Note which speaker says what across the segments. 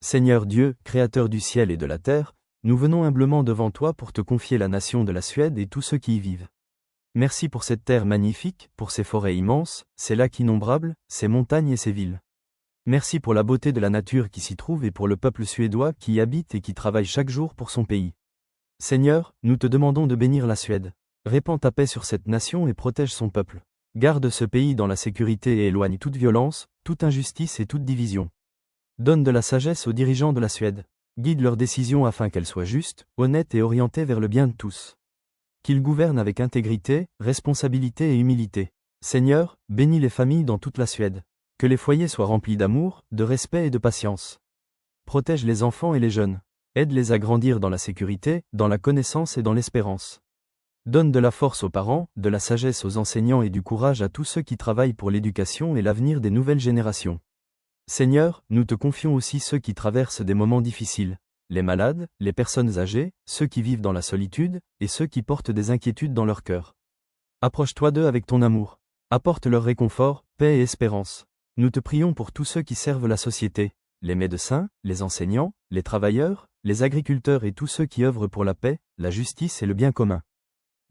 Speaker 1: Seigneur Dieu, Créateur du ciel et de la terre, nous venons humblement devant toi pour te confier la nation de la Suède et tous ceux qui y vivent. Merci pour cette terre magnifique, pour ses forêts immenses, ses lacs innombrables, ses montagnes et ses villes. Merci pour la beauté de la nature qui s'y trouve et pour le peuple suédois qui y habite et qui travaille chaque jour pour son pays. Seigneur, nous te demandons de bénir la Suède. Répands ta paix sur cette nation et protège son peuple. Garde ce pays dans la sécurité et éloigne toute violence, toute injustice et toute division. Donne de la sagesse aux dirigeants de la Suède. Guide leurs décisions afin qu'elles soient justes, honnêtes et orientées vers le bien de tous. Qu'ils gouvernent avec intégrité, responsabilité et humilité. Seigneur, bénis les familles dans toute la Suède. Que les foyers soient remplis d'amour, de respect et de patience. Protège les enfants et les jeunes. Aide-les à grandir dans la sécurité, dans la connaissance et dans l'espérance. Donne de la force aux parents, de la sagesse aux enseignants et du courage à tous ceux qui travaillent pour l'éducation et l'avenir des nouvelles générations. Seigneur, nous te confions aussi ceux qui traversent des moments difficiles, les malades, les personnes âgées, ceux qui vivent dans la solitude, et ceux qui portent des inquiétudes dans leur cœur. Approche-toi d'eux avec ton amour. Apporte leur réconfort, paix et espérance. Nous te prions pour tous ceux qui servent la société, les médecins, les enseignants, les travailleurs, les agriculteurs et tous ceux qui œuvrent pour la paix, la justice et le bien commun.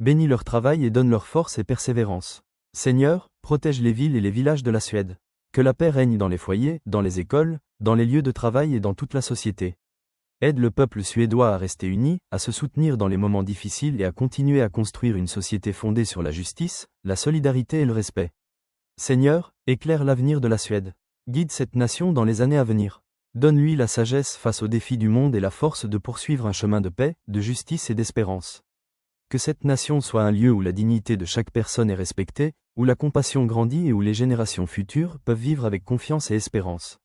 Speaker 1: Bénis leur travail et donne leur force et persévérance. Seigneur, protège les villes et les villages de la Suède. Que la paix règne dans les foyers, dans les écoles, dans les lieux de travail et dans toute la société. Aide le peuple suédois à rester uni, à se soutenir dans les moments difficiles et à continuer à construire une société fondée sur la justice, la solidarité et le respect. Seigneur, éclaire l'avenir de la Suède. Guide cette nation dans les années à venir. Donne-lui la sagesse face aux défis du monde et la force de poursuivre un chemin de paix, de justice et d'espérance. Que cette nation soit un lieu où la dignité de chaque personne est respectée, où la compassion grandit et où les générations futures peuvent vivre avec confiance et espérance.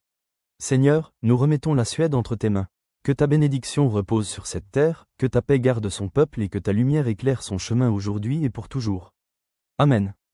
Speaker 1: Seigneur, nous remettons la Suède entre tes mains. Que ta bénédiction repose sur cette terre, que ta paix garde son peuple et que ta lumière éclaire son chemin aujourd'hui et pour toujours. Amen.